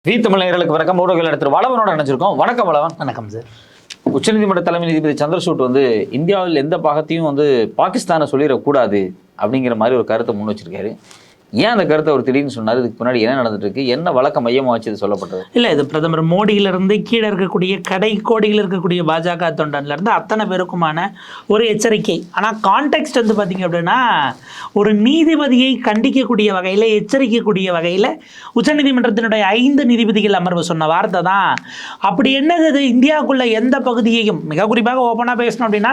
தமிழர்களுக்கு வணக்கம். ஊடகங்கள் இடத்துல வளவனோட நினைச்சிருக்கோம். வணக்கம் வளவன். வணக்கம் சார். உச்சநீதிமன்ற தலைமை நீதிபதி சந்திரசூட் இந்தியாவில் எந்த பாகத்தையும் பாகிஸ்தானை சொல்லிடக்கூடாது அப்படிங்கிற மாதிரி ஒரு கருத்தை முன் வச்சிருக்காரு. ஏன் அந்த கருத்தை அவர் திடீர்னு சொன்னார்? இதுக்கு முன்னாடி என்ன நடந்துட்டு இருக்கு? என்ன வழக்க மையமாக வச்சு இது சொல்லப்பட்டது? இல்லை, இது பிரதமர் மோடியிலிருந்து கீழே இருக்கக்கூடிய கடைக்கோடியில் இருக்கக்கூடிய பாஜக தொண்டன்லேருந்து அத்தனை பேருக்குமான ஒரு எச்சரிக்கை. ஆனால் கான்டெக்ஸ்ட் பார்த்தீங்க அப்படின்னா, ஒரு நீதிபதியை கண்டிக்கக்கூடிய வகையில், எச்சரிக்கக்கூடிய வகையில் உச்சநீதிமன்றத்தினுடைய 5 நீதிபதிகள் அமர்வு சொன்ன வார்த்தை தான். அப்படி என்னது, இந்தியாவுக்குள்ள எந்த பகுதியையும், மிக குறிப்பாக ஓப்பனாக பேசணும் அப்படின்னா,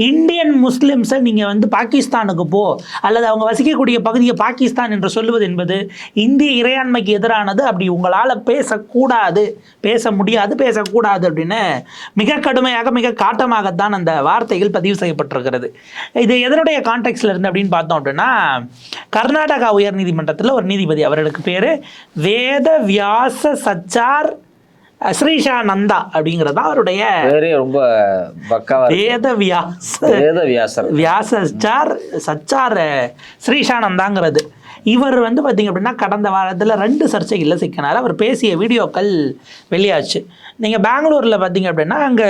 இந்தியன் முஸ்லிம்ஸை நீங்கள் பாகிஸ்தானுக்கு போ, அல்லது அவங்க வசிக்கக்கூடிய பகுதியை பாகிஸ்தான் என்று சொல்லுவது என்பது இந்திய இறையாண்மைக்கு எதிரானது. அப்படி உங்களால் பேசக்கூடாது, பேச முடியாது, பேசக்கூடாது அப்படின்னு மிக கடுமையாக, மிக காட்டமாகத்தான் அந்த வார்த்தைகள் பதிவு செய்யப்பட்டிருக்கிறது. இது எதனுடைய கான்டெக்ட்ல இருந்து அப்படின்னு பார்த்தோம் அப்படின்னா, கர்நாடகா உயர் நீதிமன்றத்தில் ஒரு நீதிபதி, அவர்களுக்கு பேரு வேத வியாச சச்சார் ஸ்ரீஷானந்தா அப்படிங்கிறது அவருடைய ரொம்ப வியாசச்சார் சச்சார் ஸ்ரீஷானந்தாங்கிறது. இவர் பார்த்தீங்க அப்படின்னா, கடந்த வாரத்தில் 2 சர்ச்சைகளில் சிக்கினார். அவர் பேசிய வீடியோக்கள் வெளியாச்சு. நீங்கள் பெங்களூரில் பார்த்தீங்க அப்படின்னா, அங்கே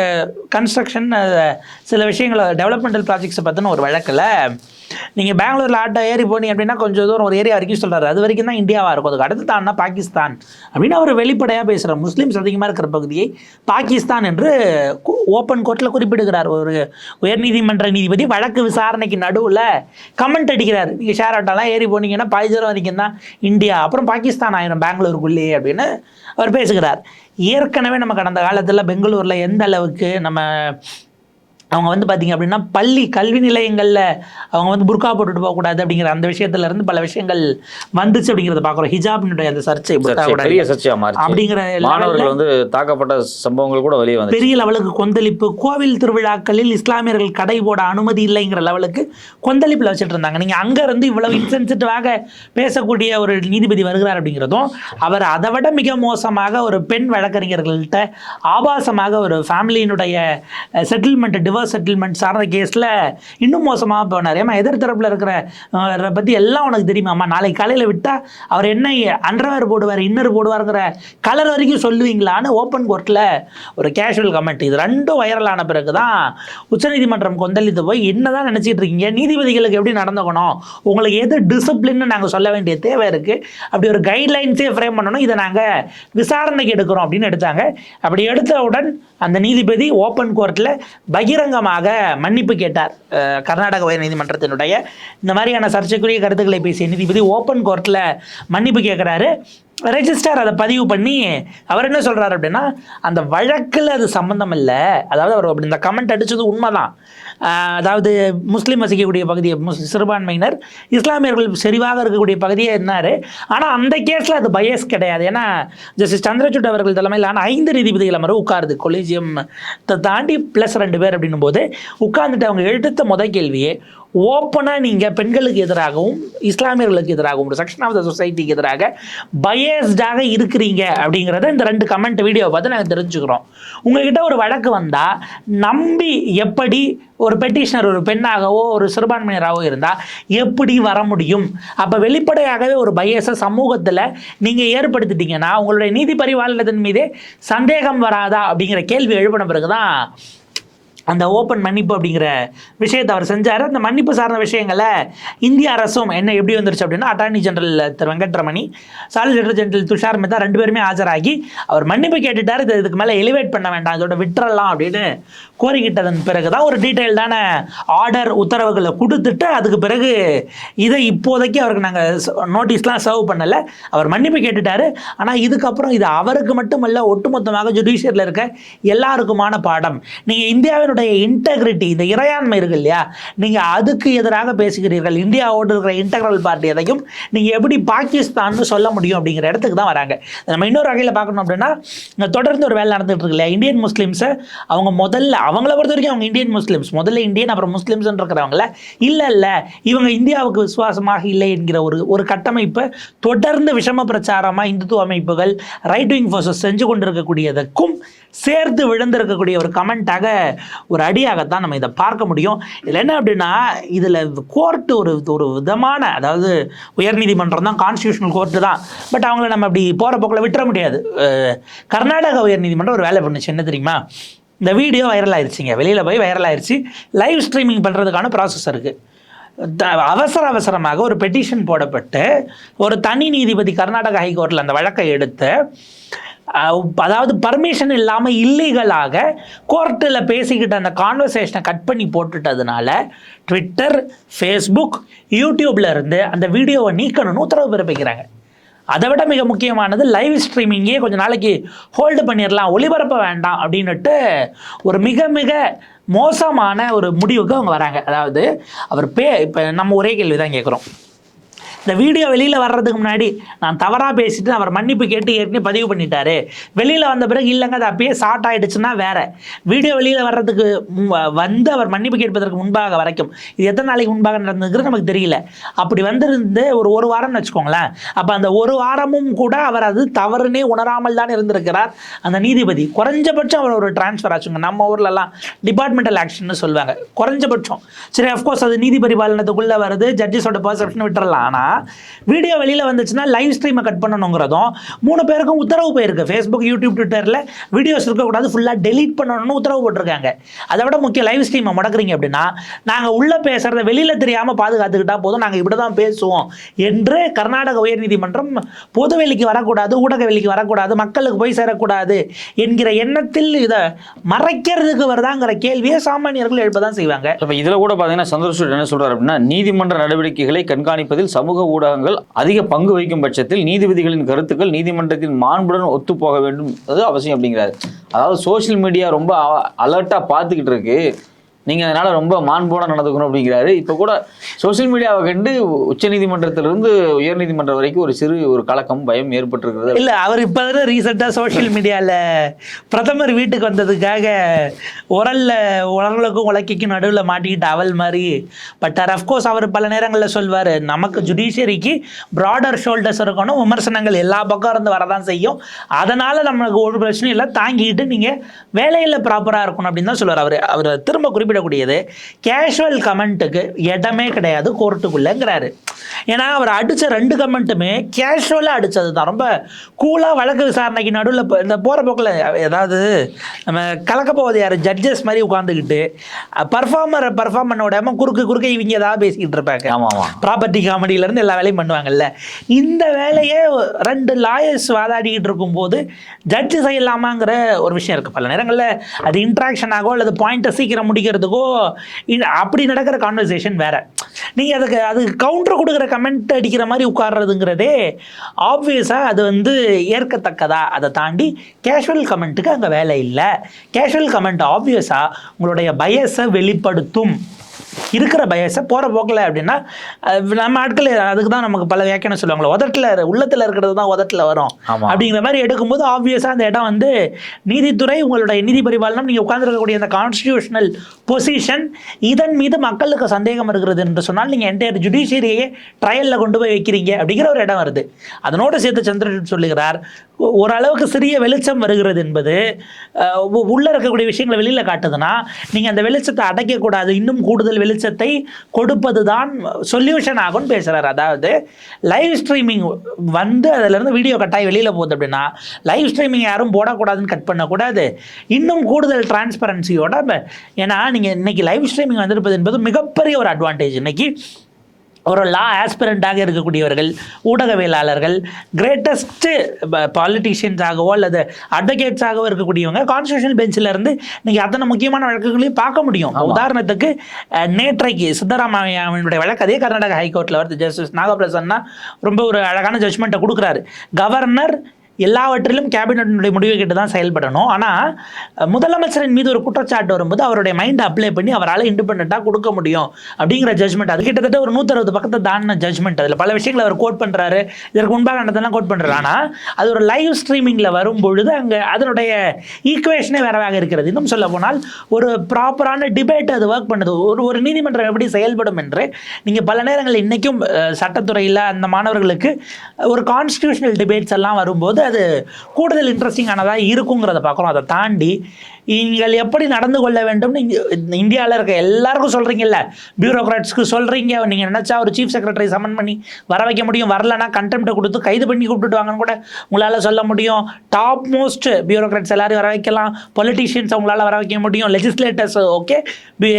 கன்ஸ்ட்ரக்ஷன் சில விஷயங்களை, டெவலப்மெண்டல் ப்ராஜெக்ட்ஸை பற்றின ஒரு வழக்கில் நீங்கள் பெங்களூரில் ஆட்டோ ஏறி போனீங்க அப்படின்னா, கொஞ்சம் தூரம் ஒரு ஏரியா வரைக்கும் சொல்கிறாரு, அது வரைக்கும் தான் இந்தியாவாக இருக்கும், அதுக்கு அடுத்து தான்னா பாகிஸ்தான் அப்படின்னு அவர் வெளிப்படையாக பேசுகிறார். முஸ்லீம்ஸ் அதிகமாக இருக்கிற பகுதியை பாகிஸ்தான் என்று ஓப்பன் கோர்ட்டில் குறிப்பிடுகிறார். ஒரு உயர்நீதிமன்ற நீதிபதி வழக்கு விசாரணைக்கு நடுவில் கமெண்ட் அடிக்கிறார். நீங்கள் ஷேர் ஆட்டோலாம் ஏறி போனீங்கன்னா பாய்ஜரம் வரைக்கும் தான் இந்தியா, அப்புறம் பாகிஸ்தான் ஆயிரும் பெங்களூருக்குள்ளேயே அப்படின்னு அவர் பேசுகிறார். ஏற்கனவே நம்ம கடந்த காலத்தில் பெங்களூரில் எந்த அளவுக்கு அவங்க பார்த்தீங்க அப்படின்னா, பள்ளி கல்வி நிலையங்களில் அவங்க புர்கா போட்டுட்டு போகக்கூடாது அப்படிங்கிற அந்த விஷயத்துலேருந்து பல விஷயங்கள் வந்துச்சு அப்படிங்கிறத பார்க்குறோம். ஹிஜாபினுடைய அந்த சர்ச்சை பெரிய சர்ச்சையாக மாறி அப்படிங்கிற மாணவர்கள் தாக்கப்பட்ட சம்பவங்கள் கூட வெளியே வந்து பெரிய லெவலுக்கு கொந்தளிப்பு. கோவில் திருவிழாக்களில் இஸ்லாமியர்கள் கடை போட அனுமதி இல்லைங்கிற லெவலுக்கு கொந்தளிப்பில் வச்சுட்டு இருந்தாங்க. நீங்கள் அங்கேருந்து இவ்வளவு இன்சென்சிட்டிவாக பேசக்கூடிய ஒரு நீதிபதி வருகிறார் அப்படிங்கிறதும், அவர் அதை விட மிக மோசமாக ஒரு பெண் வழக்கறிஞர்கள்ட்ட ஆபாசமாக ஒரு ஃபேமிலியினுடைய செட்டில்மெண்ட், டிவோர்ஸ் செட்டில்மெண்ட் சார்ந்த கேஸில் இன்னும் மோசமாக போனார். ஏமா எதிர்த்தரப்பில் இருக்கிற பற்றி எல்லாம் உனக்கு தெரியுமாம்மா, நாளைக்கு காலையில் விட்டால் அவர் என்ன அண்டர்வேர் போடுவார், இன்னர் போடுவாருங்கிற கலர் வரைக்கும் சொல்லுவீங்களான்னு ஓப்பன் கோர்ட்டில் ஒரு கேஷுவல் கமெண்ட். இது 2 வைரலான பிறகு தான் உச்சநீதிமன்றம் கொந்தளித்து போய் என்ன தான் நினச்சிட்டு இருக்கீங்க, நீதிபதிகளுக்கு எப்படி நடந்துக்கணும், உங்களுக்கு எது டிசிப்ளின்னு நாங்கள் சொல்ல வேண்டிய தேவை இருக்குது, அப்படி ஒரு கைட்லைன்ஸே ஃப்ரேம் பண்ணணும், இதை நாங்கள் விசாரணைக்கு எடுக்கிறோம் அப்படின்னு எடுத்தாங்க. அப்படி எடுத்தவுடன் அந்த நீதிபதி ஓப்பன் கோர்ட்டில் பகிரங்கமாக மன்னிப்பு கேட்டார். கர்நாடக உயர் நீதிமன்றத்தினுடைய இந்த மாதிரியான சர்ச்சைக்குரிய கருத்துக்களை பேசிய நீதிபதி ஓப்பன் கோர்ட்டில் மன்னிப்பு கேட்குறாரு. ரெஜிஸ்டர் அதை பதிவு பண்ணி அவர் என்ன சொல்கிறார் அப்படின்னா, அந்த வழக்கில் அது சம்மந்தம் இல்லை, அதாவது அவர் அப்படி இந்த கமெண்ட் அடித்தது உண்மைதான். அதாவது முஸ்லீம் வசிக்கக்கூடிய பகுதியை சிறுபான்மையினர், இஸ்லாமியர்கள் செறிவாக இருக்கக்கூடிய பகுதியே என்னார். ஆனால் அந்த கேஸில் அது பயஸ் கிடையாது. ஏன்னா ஜஸ்டிஸ் சந்திரசூட் அவர்கள் தலைமையிலான 5 நீதிபதிகள் அமர்வு உட்காருது. கொலிஜியம் தாண்டி ப்ளஸ் 2 பேர் அப்படின்னும் போது உட்கார்ந்துட்டு அவங்க எடுத்த முதல் கேள்வியே, ஓப்பனாக நீங்கள் பெண்களுக்கு எதிராகவும் இஸ்லாமியர்களுக்கு எதிராகவும் ஒரு செக்ஷன் ஆஃப் த சொசைட்டிக்கு எதிராக பயஸ்டாக இருக்கிறீங்க அப்படிங்கிறத இந்த 2 கமெண்ட் வீடியோவை பார்த்து நாங்கள் தெரிஞ்சுக்கிறோம். உங்கள்கிட்ட ஒரு வழக்கு வந்தால் நம்பி எப்படி ஒரு பெட்டிஷனர் ஒரு பெண்ணாகவோ ஒரு சிறுபான்மையினராகவோ இருந்தால் எப்படி வர முடியும்? அப்போ வெளிப்படையாகவே ஒரு பயஸை சமூகத்தில் நீங்கள் ஏற்படுத்திட்டீங்கன்னா உங்களுடைய நீதி பரிபாலனத்தின் மீதே சந்தேகம் வராதா அப்படிங்கிற கேள்வி எழுப்பின பிறகு தான் அந்த ஓப்பன் மன்னிப்பு அப்படிங்கிற விஷயத்தை அவர் செஞ்சார். அந்த மன்னிப்பு சார்ந்த விஷயங்களை இந்திய அரசும் என்ன எப்படி வந்துருச்சு அப்படின்னா, அட்டார்னி ஜெனரல் திரு வெங்கட்ரமணி, சாலிசிட்டர் ஜெனரல் துஷார் மேத்தா 2 பேருமே ஆஜராகி அவர் மன்னிப்பு கேட்டுட்டார். இதுக்கு மேலே எலிவேட் பண்ண வேண்டாம், இதோட விட்டுறலாம் அப்படின்னு கோரிக்கிட்டதன் பிறகு தான் ஒரு டீட்டெயில்டான ஆர்டர் உத்தரவுகளை கொடுத்துட்டு, அதுக்கு பிறகு இதை இப்போதைக்கு அவருக்கு நாங்கள் நோட்டீஸ்லாம் சர்வ் பண்ணலை, அவர் மன்னிப்பு கேட்டுட்டார். ஆனால் இதுக்கப்புறம் இது அவருக்கு மட்டுமல்ல, ஒட்டுமொத்தமாக ஜுடிஷியரில் இருக்க எல்லாருக்குமான பாடம். நீங்கள் இந்தியாவின் இன்டெகிரிட்டி, இந்த இறையாண்மை இருக்கு இல்லையா, நீங்க அதுக்கு எதிராக பேசுகிறீர்கள். இந்தியாவோடு இருக்கிற இன்டெகிரல் பார்ட்டி எதையும் நீங்க எப்படி பாகிஸ்தான் சொல்ல முடியும் அப்படிங்கிற இடத்துக்கு தான் வராங்க. நம்ம இன்னொரு வகையில் பார்க்கணும் அப்படின்னா, தொடர்ந்து ஒரு வேலை நடந்துட்டு இருக்கு இல்லையா, இந்தியன் முஸ்லீம்ஸை அவங்க முதல்ல, அவங்கள பொறுத்த வரைக்கும் அவங்க இந்தியன் முஸ்லீம்ஸ், முதல்ல இந்தியன் அப்புறம் முஸ்லீம்ஸ் இருக்கிறவங்கள இல்லை இவங்க இந்தியாவுக்கு விசுவாசமாக இல்லை என்கிற ஒரு கட்டமைப்பை தொடர்ந்து விஷம பிரச்சாரமாக இந்துத்துவ அமைப்புகள், ரைட் விங் ஃபோர்ஸஸ் செஞ்சு கொண்டிருக்கக்கூடியதுக்கும் சேர்த்து விழுந்திருக்கக்கூடிய ஒரு கமெண்ட்டாக ஒரு அடியாகத்தான் நம்ம இதை பார்க்க முடியும். இதில் என்ன அப்படின்னா, இதில் கோர்ட்டு ஒரு விதமான, அதாவது உயர்நீதிமன்றம் தான், கான்ஸ்டியூஷனல் கோர்ட்டு தான், பட் அவங்கள நம்ம அப்படி போகிற போக்கில் விட்டுற முடியாது. கர்நாடக உயர்நீதிமன்றம் ஒரு வேலை பண்ணுச்சு, என்ன தெரியுமா? இந்த வீடியோ வைரல் ஆயிடுச்சுங்க, வெளியில் போய் வைரல் ஆயிடுச்சு. லைவ் ஸ்ட்ரீமிங் பண்ணுறதுக்கான ப்ராசஸ் இருக்குது. அவசரமாக ஒரு பெட்டிஷன் போடப்பட்டு ஒரு தனி நீதிபதி கர்நாடக ஹைகோர்ட்டில் அந்த வழக்கை எடுத்து, அதாவது பர்மிஷன் இல்லாமல் இல்லீகலாக கோர்ட்டில் பேசிக்கிட்ட அந்த கான்வர்சேஷனை கட் பண்ணி போட்டுட்டதுனால ட்விட்டர், ஃபேஸ்புக், யூடியூப்ல இருந்து அந்த வீடியோவை நீக்கணும்னு உத்தரவு பிறப்பிக்கிறாங்க. அதை விட மிக முக்கியமானது, லைவ் ஸ்ட்ரீமிங்கே கொஞ்சம் நாளைக்கு ஹோல்டு பண்ணிடலாம், ஒளிபரப்ப வேண்டாம் அப்படின்னுட்டு ஒரு மிக மிக மோசமான ஒரு முடிவுக்கு அவங்க வராங்க. அதாவது அவர் இப்போ நம்ம ஒரே கேள்வி தான் கேட்குறோம். இந்த வீடியோ வெளியில் வர்றதுக்கு முன்னாடி நான் தவறாக பேசிட்டு அவர் மன்னிப்பு கேட்டு ஏற்கனவே பதிவு பண்ணிட்டாரு, வெளியில் வந்த பிறகு இல்லைங்க அது அப்பயே ஷார்ட் ஆகிடுச்சுன்னா வேற. வீடியோ வெளியில் வர்றதுக்கு வந்து அவர் மன்னிப்பு கேட்பதற்கு முன்பாக வரைக்கும் இது எத்தனை நாளைக்கு முன்பாக நடந்ததுங்கிறது நமக்கு தெரியல. அப்படி வந்திருந்து ஒரு வாரம்னு வச்சுக்கோங்களேன். அப்போ அந்த ஒரு வாரமும் கூட அவர் அது தவறுனே உணராமல் தான் இருந்திருக்கிறார் அந்த நீதிபதி. குறைஞ்சபட்சம் அவர் ஒரு டிரான்ஸ்ஃபர் ஆச்சுங்க. நம்ம ஊர்லலாம் டிபார்ட்மெண்டல் ஆக்ஷன்னு சொல்லுவாங்க, குறைஞ்சபட்சம். சரி, அஃப்கோர்ஸ் அது நீதி பரிபாலனத்துக்குள்ளே வருது, ஜட்ஜஸோட பர்செப்ஷன் விட்டுறலாம். ஆனால் வீடியோ வெளியில் வந்துச்சுன்னா லைவ் ஸ்ட்ரீமை கட் பண்ணணுங்கிறதும் 3 பேருக்கும் உத்தரவு போயிருக்கு. ஃபேஸ்புக், யூடியூப், ட்விட்டரில் வீடியோஸ் இருக்கக்கூடாது, ஃபுல்லாக டெலீட் பண்ணணும்னு உத்தரவு போட்டிருக்காங்க. அதை விட முக்கிய, லைவ் ஸ்ட்ரீமை முடக்குறீங்க அப்படின்னா நாங்கள் உள்ளே பேசுகிறத வெளியில் தெரியாமல் பாதுகாத்துக்கிட்டா போதும், நாங்கள் இப்படி தான் பேசுவோம் என்று கர்நாடக உயர்நீதிமன்றம் பொது வெளிக்கு வரக்கூடாது, ஊடக வெளிக்கு வரக்கூடாது, மக்களுக்கு போய் சேரக்கூடாது என்கிற எண்ணத்தில் இதை மறைக்கிறதுக்கு வருதாங்கிற கேள்வியை சாமானியர்கள் எழுப்பதான் செய்வாங்க. இப்போ இதில் கூட பார்த்தீங்கன்னா சந்திரசூட் என்ன சொல்கிறார் அப்படின்னா, நீதிமன்ற நடவடிக்கைகளை கண்காணிப்பதில் சமூக ஊடகங்கள் அதிக பங்கு வகிக்கும் பட்சத்தில் நீதிபதிகளின் கருத்துக்கள் நீதிமன்றத்தின் மாண்புடன் ஒத்துப்போக வேண்டும், அது அவசியம் அப்படிங்கிறாரு. அதாவது சோசியல் மீடியா ரொம்ப அலர்ட்டாக பார்த்துக்கிட்டு இருக்கு, நீங்கள் அதனால் ரொம்ப மாண்போட நடந்துக்கணும் அப்படிங்கிறாரு. இப்போ கூட சோசியல் மீடியாவை கண்டு உச்சநீதிமன்றத்திலிருந்து உயர்நீதிமன்றம் வரைக்கும் ஒரு கலக்கம், பயம் ஏற்பட்டிருக்கிறது. இல்லை, அவர் இப்போ தான் ரீசெண்டாக சோஷியல் மீடியாவில் பிரதமர் வீட்டுக்கு வந்ததுக்காக உரலுக்கும் உலக்கைக்கும் நடுவில் மாட்டிக்கிட்டு அவள் மாதிரி பட்டார். அஃப்கோர்ஸ் அவர் பல நேரங்களில் சொல்வார், நமக்கு ஜுடிஷியரிக்கு ப்ராடர் ஷோல்டர்ஸ் இருக்கணும், விமர்சனங்கள் எல்லா பக்கம் இருந்து வரதான் செய்யும், அதனால் நம்மளுக்கு ஒரு பிரச்சனையும் இல்லை, தாங்கிக்கிட்டு நீங்கள் வேலையில் ப்ராப்பராக இருக்கணும் அப்படின்னு தான் சொல்லுவார். அவர் திரும்ப குறிப்பிடக்கூடியது, கேஷுவல் கமெண்ட்டுக்கு இடமே கிடையாது கோர்ட்டுக்குள்ளேங்கிறாரு. ஏன்னா அவர் அடித்த 2 கமெண்ட்டுமே கேஷுவலாக அடித்தது தான், ரொம்ப கூலாக வழக்கு விசாரணைக்கு நடுவில் இந்த போகிற போக்கில், ஏதாவது நம்ம கலக்க போவது யார், ஜட்ஜஸ் மாதிரி உட்காந்துக்கிட்டு பர்ஃபார்ம் பண்ண விடாமல் குறுக்க இவங்க ஏதாவது பேசிக்கிட்டு இருப்பாங்க. ப்ராப்பர்ட்டி காமெடியிலேருந்து எல்லா வேலையும் பண்ணுவாங்கல்ல, இந்த வேலையை 2 லாயர்ஸ் வாதாடிக்கிட்டு இருக்கும்போது ஜட்ஜு செய்யலாமாங்கிற ஒரு விஷயம் இருக்குது. பல நேரங்களில் அது இன்ட்ராக்ஷன் ஆகோ அல்லது பாயிண்ட்டை சீக்கிரம் முடிக்கிறதுக்கோ அப்படி நடக்கிற கான்வர்சேஷன் வேறு. நீங்கள் அது கவுண்டர் கொடுக்குற கமெண்ட் அடிக்கிற மாதிரி உட்கார்றதுங்கிறதே ஆப்வியஸாக அது ஏற்கத்தக்கதா. அதை தாண்டி கேஷுவல் கமெண்ட்டுக்கு அங்கே வேலை இல்லை. கேஷுவல் கமெண்ட் ஆப்வியஸாக உங்களுடைய பயஸை வெளிப்படுத்தும், இருக்கிற பயஸை போகிற போக்கில் அப்படின்னா நம்ம ஆட்கள் அதுக்கு தான் நமக்கு பல வியாக்கியானம் சொல்லுவாங்களோ, உள்ளத்தில் இருக்கிறது தான் உதட்டில் வரும் அப்படிங்கிற மாதிரி எடுக்கும்போது ஆப்வியஸாக அந்த இடம் நீதித்துறை, உங்களுடைய நீதி பரிபாலனம், நீங்கள் உட்கார்ந்துருக்கக்கூடிய அந்த கான்ஸ்டியூஷனல் பொசிஷன், இதன் மீது மக்களுக்கு சந்தேகம் இருக்கிறது என்று சொன்னால் நீங்கள் என்டையர் ஜுடிஷியரியே ட்ரையலில் கொண்டு போய் வைக்கிறீங்க அப்படிங்கிற ஒரு இடம் வருது. அதனோடு சேர்த்து சந்திரன் சொல்லுகிறார், ஓரளவுக்கு சிறிய வெளிச்சம் வருகிறது என்பது உள்ளே இருக்கக்கூடிய விஷயங்களை வெளியில் காட்டுதுன்னா நீங்கள் அந்த வெளிச்சத்தை அடைக்கக்கூடாது, இன்னும் கூடுதல் வெளிச்சத்தை கொடுப்பது தான் சொல்யூஷன் ஆகும்னு பேசுகிறார். அதாவது லைவ் ஸ்ட்ரீமிங் அதிலிருந்து வீடியோ கட்டாயி வெளியில் போகுது அப்படின்னா லைவ் ஸ்ட்ரீமிங் யாரும் போடக்கூடாதுன்னு கட் பண்ணக்கூடாது, இன்னும் கூடுதல் டிரான்ஸ்பரன்சியோட. ஏன்னா நீங்கள் இன்னைக்கு லைவ் ஸ்ட்ரீமிங் வந்திருப்பது என்பது மிகப்பெரிய ஒரு அட்வான்டேஜ். இன்னைக்கு ஒரு லா ஆஸ்பிரண்டாக இருக்கக்கூடியவர்கள், ஊடகவியலாளர்கள், கிரேட்டஸ்ட்டு பாலிட்டிஷியன்ஸாகவோ அல்லது அட்வொகேட்ஸாகவோ இருக்கக்கூடியவங்க கான்ஸ்டியூஷனல் பெஞ்சில் இருந்து நீங்கள் அத்தனை முக்கியமான வழக்குகளையும் பார்க்க முடியும். உதாரணத்துக்கு நேற்றைக்கு சித்தராமையாவினுடைய வழக்கு அதே கர்நாடக ஹைகோர்ட்டில் வருது. ஜஸ்டிஸ் நாகபிரசன்னா ரொம்ப ஒரு அழகான ஜட்ஜ்மெண்ட்டை கொடுக்குறாரு. கவர்னர் எல்லாவற்றிலும் கேபினட்டினுடைய முடிவை கேட்டு தான் செயல்படணும், ஆனால் முதலமைச்சரின் மீது ஒரு குற்றச்சாட்டு வரும்போது அவருடைய மைண்டை அப்ளை பண்ணி அவரால் இண்டிபெண்ட்டாக கொடுக்க முடியும் அப்படிங்கிற ஜட்ஜ்மெண்ட். அது கிட்டத்தட்ட ஒரு 160 பக்கத்தை தாண்டின ஜட்ஜ்மெண்ட். அதில் பல விஷயங்களை அவர் கோட் பண்ணுறாரு, இதற்கு முன்பாக நடந்ததெல்லாம் கோட் பண்ணுறாரு. ஆனால் அது ஒரு லைவ் ஸ்ட்ரீமிங்கில் வரும்பொழுது அங்கே அதனுடைய ஈக்குவேஷனே வேறவாக இருக்கிறது. இன்னும் சொல்ல போனால் ஒரு ப்ராப்பரான டிபேட் அது ஒர்க் பண்ணுது. ஒரு நீதிமன்றம் எப்படி செயல்படும் என்று நீங்கள் பல நேரங்களில் இன்றைக்கும் சட்டத்துறையில் அந்த மாணவர்களுக்கு ஒரு கான்ஸ்டியூஷனல் டிபேட்ஸ் எல்லாம் வரும்போது அது கூடுதல் இன்ட்ரெஸ்டிங்கானதாக இருக்குங்கிறத பார்க்குறோம். அதை தாண்டி நீங்கள் எப்படி நடந்து கொள்ள வேண்டும்னு இந்தியாவில் இருக்க எல்லாருக்கும் சொல்கிறீங்கல்ல, பியூரோக்ராட்ஸ்க்கு சொல்கிறீங்க. நீங்கள் நினச்சா ஒரு சீஃப் செக்ரட்டரி சமன் பண்ணி வர வைக்க முடியும், வரலன்னா கண்டெம்ட்டை கொடுத்து கைது பண்ணி கூப்பிட்டுட்டு வாங்கன்னு கூட உங்களால் சொல்ல முடியும். டாப் மோஸ்ட் பியூரோக்ராட்ஸ் எல்லாரையும் வர வைக்கலாம், பொலிட்டீஷியன்ஸ் உங்களால் வர வைக்க முடியும், லெஜிஸ்லேட்டர்ஸ் ஓகே,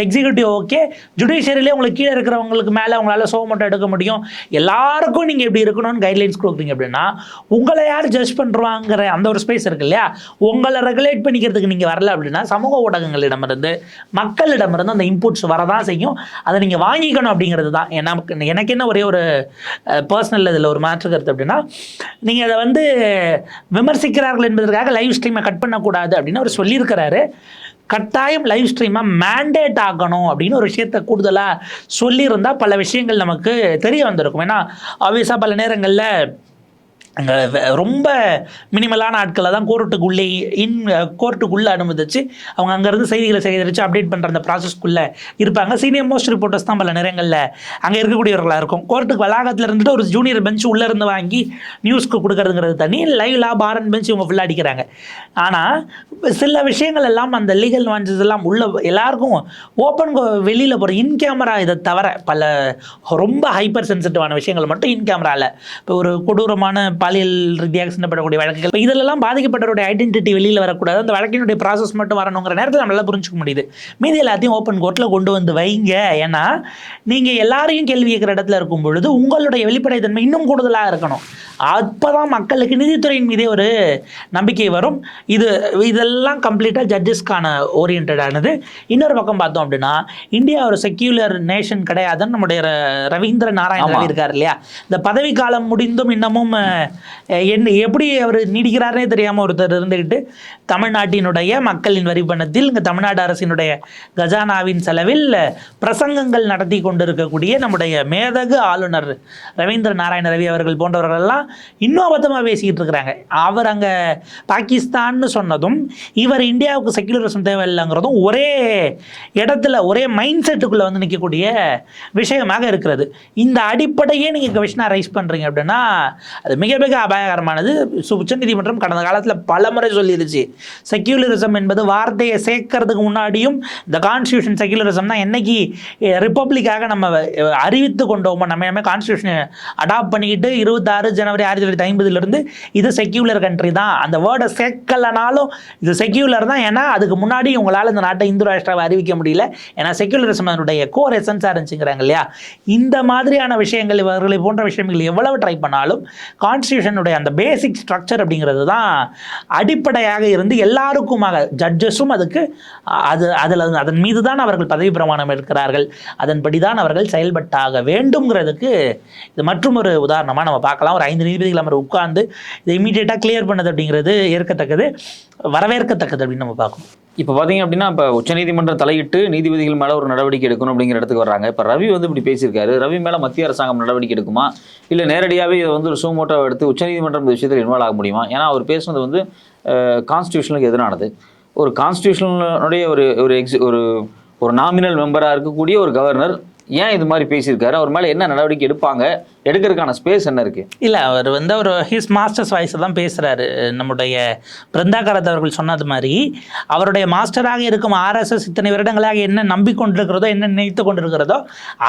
எக்ஸிக்யூட்டிவ் ஓகே, ஜுடிஷியரிலே உங்களுக்கு கீழே இருக்கிறவங்களுக்கு மேலே உங்களால் சோமோட்டோ எடுக்க முடியும். எல்லாருக்கும் நீங்கள் எப்படி இருக்கணும்னு கைட்லைன்ஸ் கொடுக்குறீங்க அப்படின்னா உங்களை யார் ஜட்ஜ் பண்ணுறாங்கிற அந்த ஒரு ஸ்பேஸ் இருக்கு இல்லையா, உங்களை ரெகுலேட் பண்ணிக்கிறதுக்கு நீங்கள் வரல அப்படின்னா சமூக ஊடகங்களிடமிருந்து மக்களிடமிருந்து அந்த இன்புட்ஸ் வரதான் செய்யும். அதை நீங்கள் வாங்கிக்கணும் அப்படிங்கிறது தான். எனக்கு என்ன ஒரே ஒரு பர்சனல் இதில் ஒரு மாற்று கருத்து அப்படின்னா, நீங்கள் அதை வந்து விமர்சிக்கிறார்கள் என்பதற்காக லைவ் ஸ்ட்ரீமை கட் பண்ணக்கூடாது அப்படின்னு அவர் சொல்லியிருக்கிறாரு. கட்டாயம் லைவ் ஸ்ட்ரீமாக மேண்டேட் ஆகணும் அப்படின்னு ஒரு விஷயத்தை கூடுதலாக சொல்லியிருந்தால் பல விஷயங்கள் நமக்கு தெரிய வந்திருக்கும். ஏன்னா ஆப்வியஸாக பல நேரங்களில் ரொம்ப மினிமலான ஆட்களை தான் கோர்ட்டுக்குள்ளே அனுமதிச்சு அவங்க அங்கேருந்து செய்திகளை சேகரித்து அப்டேட் பண்ணுற அந்த ப்ராசஸ்க்குள்ளே இருப்பாங்க. சீனியர் மோஸ்ட் ரிப்போர்ட்டர்ஸ் தான் பல நேரங்களில் அங்கே இருக்கக்கூடியவர்களாக இருக்கும். கோர்ட்டுக்கு வளாகத்தில் இருந்துட்டு ஒரு ஜூனியர் பெஞ்ச் உள்ளே இருந்து வாங்கி நியூஸ்க்கு கொடுக்கறதுங்கிறது தனி, லைவ்லா பாரன் பெஞ்ச் இவங்க ஃபுல்லாக அடிக்கிறாங்க. ஆனால் சில விஷயங்கள் எல்லாம் அந்த லீகல் வான்சஸ் எல்லாம் உள்ள எல்லாருக்கும் ஓப்பன் வெளியில் போகிற இன் கேமரா இதை தவிர பல ரொம்ப ஹைப்பர் சென்சிட்டிவான விஷயங்கள் மட்டும் இன் கேமராவில், இப்போ ஒரு கொடூரமான பாலியல் ரீதியாக சின்னப்படக்கூடிய வழக்குகள், இதிலெல்லாம் பாதிக்கப்பட்டவருடைய ஐடென்டிட்டி வெளியில் வரக்கூடாது, அந்த வழக்கினுடைய ப்ராசஸ் மட்டும் வரணுங்கிற நேரத்தில் நம்மளால புரிஞ்சுக்க முடியுது. மீதி எல்லாத்தையும் ஓப்பன் கோர்ட்டில் கொண்டு வந்து வைங்க. ஏன்னா நீங்கள் எல்லாரையும் கேள்வி கேட்குற இடத்துல இருக்கும் பொழுது உங்களுடைய வெளிப்படைத்தன்மை இன்னும் கூடுதலாக இருக்கணும். அப்போ தான் மக்களுக்கு நீதித்துறையின் மீதே ஒரு நம்பிக்கை வரும். இதெல்லாம் கம்ப்ளீட்டாக ஜட்ஜஸ்க்கான ஓரியன்டானது. இன்னொரு பக்கம் பார்த்தோம் அப்படின்னா, இந்தியா ஒரு செக்யூலர் நேஷன் கிடையாதுன்னு நம்முடைய ரவீந்திர நாராயண ரவி இருக்கார் இல்லையா, இந்த பதவி காலம் முடிந்தும் இன்னமும் எப்படி அவர் நீடிக்கிறாரே தெரியாமல் ஒருத்தர் இருந்துக்கிட்டு தமிழ்நாட்டினுடைய மக்களின் வரி பணத்தில் இங்கே தமிழ்நாடு அரசினுடைய கஜானாவின் செலவில் பிரசங்கங்கள் நடத்தி கொண்டிருக்கக்கூடிய நம்முடைய மேதகு ஆளுநர் ரவீந்திர நாராயண ரவி அவர்கள் போன்றவர்கள்லாம் இன்னும் அபத்தமாக பேசிக்கிட்டு இருக்கிறாங்க. அவர் அங்கே பாகிஸ்தான்னு சொன்னதும் இவர் இந்தியாவுக்கு செக்யூலரிசம் தேவையில்லைங்கிறதும் ஒரே இடத்துல ஒரே மைண்ட் செட்டுக்குள்ளே வந்து நிற்கக்கூடிய விஷயமாக இருக்கிறது. இந்த அடிப்படையே நீங்கள் கமிஷனாக ரைஸ் பண்ணுறீங்க அப்படின்னா அது மிக மிக அபாயகரமானது. உச்சநீதிமன்றம் கடந்த காலத்தில் பல முறை சொல்லிடுச்சு, செக்யூலரிசம் என்பது வார்த்தையை சேர்க்கறதுக்கு முன்னாடியும் இந்த கான்ஸ்டியூஷன் செக்யூலரிசம் தான் என்னைக்கு ரிப்பப்ளிக்காக நம்ம அறிவித்து கொண்டோமோ, நம்ம கான்ஸ்டியூஷனை அடாப்ட் பண்ணிக்கிட்டு 26 ஜனவரி 1950 இது செக்யூலர் கண்ட்ரி தான், அந்த வேர்டை சேர்க்கலனாலும் இது செக்யூலர் தான். ஏன்னா அதுக்கு முன்னாடி உங்களால் இந்த நாட்டை இந்து ராஷ்டிராவை அறிவிக்க முடியல, ஏன்னா செக்யூலரிசம் அதனுடைய கோர் எசன்ஸாக இருந்துச்சுங்கிறாங்க இல்லையா. இந்த மாதிரியான விஷயங்கள் இவர்களை போன்ற விஷயங்கள் எவ்வளவு ட்ரை பண்ணாலும் கான்ஸ்டியூஷனுடைய அந்த பேசிக் ஸ்ட்ரக்சர் அப்படிங்கிறது தான் அடிப்படையாக இருந்து எல்லாருக்குமாக ஜட்ஜஸும் அதுக்கு அதன் மீது தான் அவர்கள் பதவி பிரமாணம் எடுக்கிறார்கள், அதன்படி தான் அவர்கள் செயல்பட்டாக வேண்டும்ங்கிறதுக்கு இது மற்றும் ஒரு உதாரணமாக நம்ம பார்க்கலாம். ஒரு 5 நீதிபதிகள் அமர் உட்கார்ந்து இதை இமீடியட்டாக கிளியர் பண்ணது அப்படிங்கிறது ஏற்கத்தக்கது, வரவேற்கத்தக்கது அப்படின்னு நம்ம பார்க்கணும். இப்போ பார்த்தீங்க அப்படின்னா, இப்போ உச்சநீதிமன்றம் தலையிட்டு நீதிபதிகள் மேலே ஒரு நடவடிக்கை எடுக்கணும் அப்படிங்கிற இடத்துக்கு வர்றாங்க. இப்போ ரவி வந்து இப்படி பேசியிருக்காரு, ரவி மேலே மத்திய அரசாங்கம் நடவடிக்கை எடுக்குமா, இல்லை நேரடியாகவே இதை வந்து ஒரு சூமோட்டோ எடுத்து உச்சநீதிமன்றம் இந்த விஷயத்தில் இன்வால்வ் ஆக முடியுமா? ஏன்னா அவர் பேசுனது வந்து கான்ஸ்டியூஷனுக்கு எதிரானது. ஒரு கான்ஸ்டியூஷனுடைய ஒரு நாமினல் மெம்பராக இருக்கக்கூடிய ஒரு கவர்னர் ஏன் இது மாதிரி பேசியிருக்காரு, அவர் மேலே என்ன நடவடிக்கை எடுப்பாங்க, எடுக்கிறதுக்கான ஸ்பேஸ் என்ன இருக்குது? இல்லை, அவர் வந்து அவர் ஹிஸ் மாஸ்டர்ஸ் வாய்ஸை தான் பேசுகிறாரு. நம்முடைய பிருந்தா காரத் அவர்கள் சொன்னது மாதிரி அவருடைய மாஸ்டராக இருக்கும் ஆர்எஸ்எஸ் இத்தனை வருடங்களாக என்ன நம்பிக்கொண்டிருக்கிறதோ, என்ன நினைத்து கொண்டிருக்கிறதோ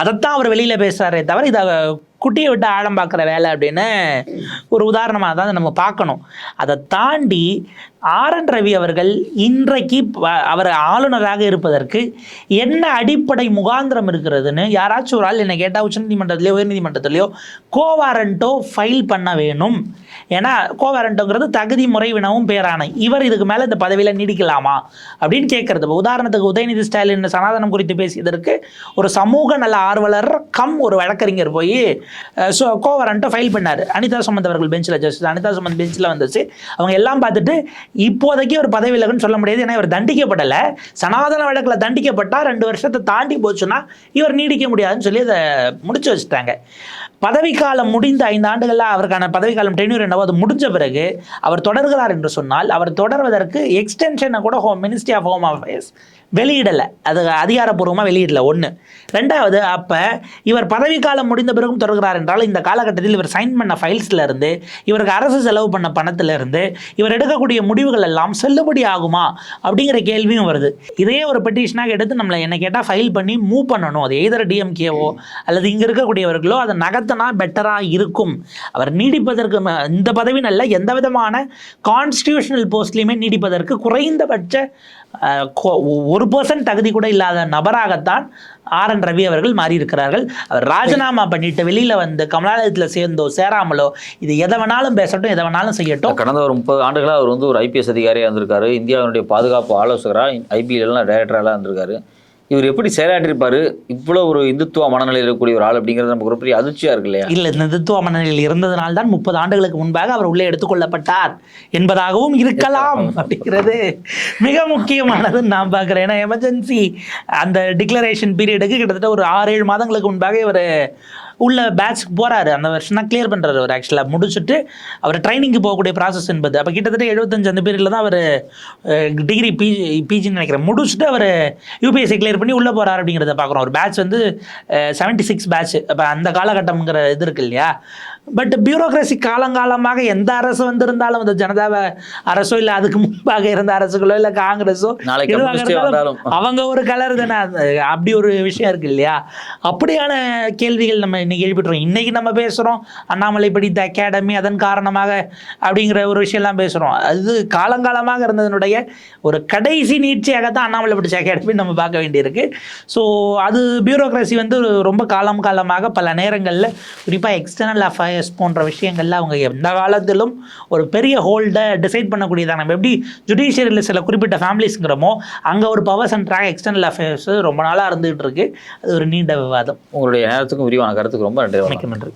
அதைத்தான் அவர் வெளியில் பேசுகிறாரே தவிர இதை குட்டியை விட்டு ஆழம் பார்க்குற வேலை அப்படின்னு ஒரு உதாரணமாக தான் நம்ம பார்க்கணும். அதை தாண்டி ஆர்.என். ரவி அவர்கள் இன்றைக்கு அவர் ஆளுநராக இருப்பதற்கு என்ன அடிப்படை முகாந்திரம் இருக்கிறதுன்னு யாராச்சும் ஒரு ஆள் என்னை கேட்டால் உச்சநீதிமன்றத்திலையோ உயர்நீதிமன்றத்திலையோ கோவாரண்டோ ஃபைல் பண்ண வேணும். ஏன்னா கோவாரண்டோங்கிறது தகுதி முறை வினவும் பேராணை. இவர் இதுக்கு மேலே இந்த பதவியில் நீடிக்கலாமா அப்படின்னு கேட்குறது. இப்போ உதாரணத்துக்கு உதயநிதி ஸ்டாலின் சனாதனம் குறித்து பேசியதற்கு ஒரு சமூக நல ஆர்வலர் ஒரு வழக்கறிஞர் போய் கோவாரண்டோ ஃபைல் பண்ணார். அனிதா சுமந்த் அவர்கள் பெஞ்சில், ஜஸ்டிஸ் அனிதா சுமந்த் பெஞ்சில் வந்துச்சு. அவங்க எல்லாம் பார்த்துட்டு இப்போதைக்கு ஒரு பதவி விலகுன்னு சொல்ல முடியாது, ஏன்னா இவர் தண்டிக்கப்படலை, சனாதன வழக்கில் தண்டிக்கப்பட்டால் 2 வருஷத்தை தாண்டி போச்சுன்னா இவர் நீடிக்க முடியாதுன்னு சொல்லி அதை முடிச்சு வச்சுட்டாங்க. பதவிக்காலம் முடிந்த 5 ஆண்டுகளில் அவருக்கான பதவிக்காலம் டென்யூர் என்னவோ அது முடிஞ்ச பிறகு அவர் தொடர்கிறார் என்று சொன்னால் அவர் தொடர்வதற்கு எக்ஸ்டென்ஷனை கூட மினிஸ்ட்ரி ஆஃப் ஹோம் அஃபேர்ஸ் வெளியிடலை, அது அதிகாரப்பூர்வமாக வெளியிடல. ஒன்று. ரெண்டாவது, அப்போ இவர் பதவிக்காலம் முடிந்த பிறகும் தொடர்கிறார் என்றால் இந்த காலகட்டத்தில் இவர் சைன் பண்ண ஃபைல்ஸில் இருந்து, இவருக்கு அரசு செலவு பண்ண பணத்திலிருந்து, இவர் எடுக்கக்கூடிய முடிவுகள் எல்லாம் செல்லுபடி ஆகுமா அப்படிங்கிற கேள்வியும் வருது. இதே ஒரு பெட்டிஷனாக எடுத்து நம்மளை என்ன கேட்டால் ஃபைல் பண்ணி மூவ் பண்ணணும். அது எய்தர் டிஎம்கேவோ அல்லது இங்கே இருக்கக்கூடியவர்களோ அதை நகர்த்தினா பெட்டராக இருக்கும். அவர் நீடிப்பதற்கு இந்த பதவி நல்ல எந்த விதமான கான்ஸ்டியூஷனல் போஸ்ட்லையுமே நீடிப்பதற்கு குறைந்தபட்ச 1% தகுதி கூட இல்லாத நபராகத்தான் RN ரவி அவர்கள் மாறி இருக்கிறார்கள். அவர் ராஜினாமா பண்ணிட்டு வெளியில வந்து கமலாலயத்தில் சேர்ந்தோ சேராமலோ இது எதை வேணாலும் பேசட்டும், எதை வேணாலும் செய்யட்டும். கடந்த ஒரு 30 ஆண்டுகளாக அவர் வந்து ஒரு IPS அதிகாரியாக இருந்திருக்காரு, இந்தியாவினுடைய பாதுகாப்பு ஆலோசகராக IBL டைரக்டராக இருந்திருக்காரு. இவர் எப்படி செயலாற்றிருப்பாரு? இவ்வளோ ஒரு இந்துத்துவ மனநிலையில் இருக்கக்கூடிய ஒரு ஆள் அப்படிங்கிறது நமக்கு ஒரு பெரிய அதிர்ச்சியா இருக்கு இல்லையா? இல்லை, இந்துத்துவ மனநிலையில் இருந்ததுனால்தான் 30 ஆண்டுகளுக்கு முன்பாக அவர் உள்ளே எடுத்துக்கொள்ளப்பட்டார் என்பதாகவும் இருக்கலாம் அப்படிங்கிறது மிக முக்கியமானதுன்னு நான் பார்க்குறேன். ஏன்னா எமர்ஜென்சி அந்த டிக்ளரேஷன் பீரியடுக்கு கிட்டத்தட்ட ஒரு 6-7 மாதங்களுக்கு முன்பாக இவர் உள்ள பேட்ச்க்கு போகிறாரு. அந்த வருஷம் தான் கிளியர் பண்ணுறாரு. அவர் ஆக்சுவலாக முடிச்சுட்டு அவர் ட்ரைனிங்கு போகக்கூடிய ப்ராசஸ் என்பது அப்போ கிட்டத்தட்ட 75 அந்த பீரியடில் தான் அவர் டிகிரி பிஜின்னு நினைக்கிறேன் முடிச்சுட்டு அவர் UPSC கிளியர் பண்ணி உள்ளே போகிறார் அப்படிங்கிறத பார்க்குறோம். ஒரு பேட்ச் வந்து 76 பேட்ச். அப்போ அந்த காலகட்டம்ங்கிற இது இருக்கு இல்லையா? பட் பியூரோக்ரஸி காலங்காலமாக எந்த அரசு வந்திருந்தாலும், அந்த ஜனதாவை அரசோ இல்லை அதுக்கு முன்பாக இருந்த அரசுகளோ இல்லை காங்கிரஸோ அவங்க ஒரு கலர் தானே, அப்படி ஒரு விஷயம் இருக்கு இல்லையா? அப்படியான கேள்விகள் நம்ம இன்னைக்கு எழுப்பிட்டுறோம். இன்னைக்கு நம்ம பேசுகிறோம் அண்ணாமலை படித்த அகாடமி அதன் காரணமாக அப்படிங்கிற ஒரு விஷயம்லாம் பேசுகிறோம். அது காலங்காலமாக இருந்ததனுடைய ஒரு கடைசி நீட்சியாகத்தான் அண்ணாமலை படித்த அகாடமி நம்ம பார்க்க வேண்டியிருக்கு. ஸோ அது பியூரோக்ரஸி வந்து ரொம்ப காலமாக பல நேரங்களில் குறிப்பாக எக்ஸ்டர்னல் அஃபேர்ஸ் போன்ற விஷயங்கள்ல அவங்க எந்த காலத்திலும் ஒரு பெரிய ஹோல்டை டிசைட் பண்ணக்கூடியதாக. நம்ம எப்படி ஜுடிஷியரியில் சில குறிப்பிட்ட ஃபேமிலிஸ்ங்கிறோமோ அங்கே ஒரு பவர் சென்டராக எக்ஸ்டர்னல் அஃபேர்ஸ் ரொம்ப நாளாக இருந்துகிட்டு இருக்கு. அது ஒரு நீண்ட விவாதம். உங்களுடைய நேரத்துக்கும் விரிவான கருத்துக்கு ரொம்ப நன்றி. நன்றி.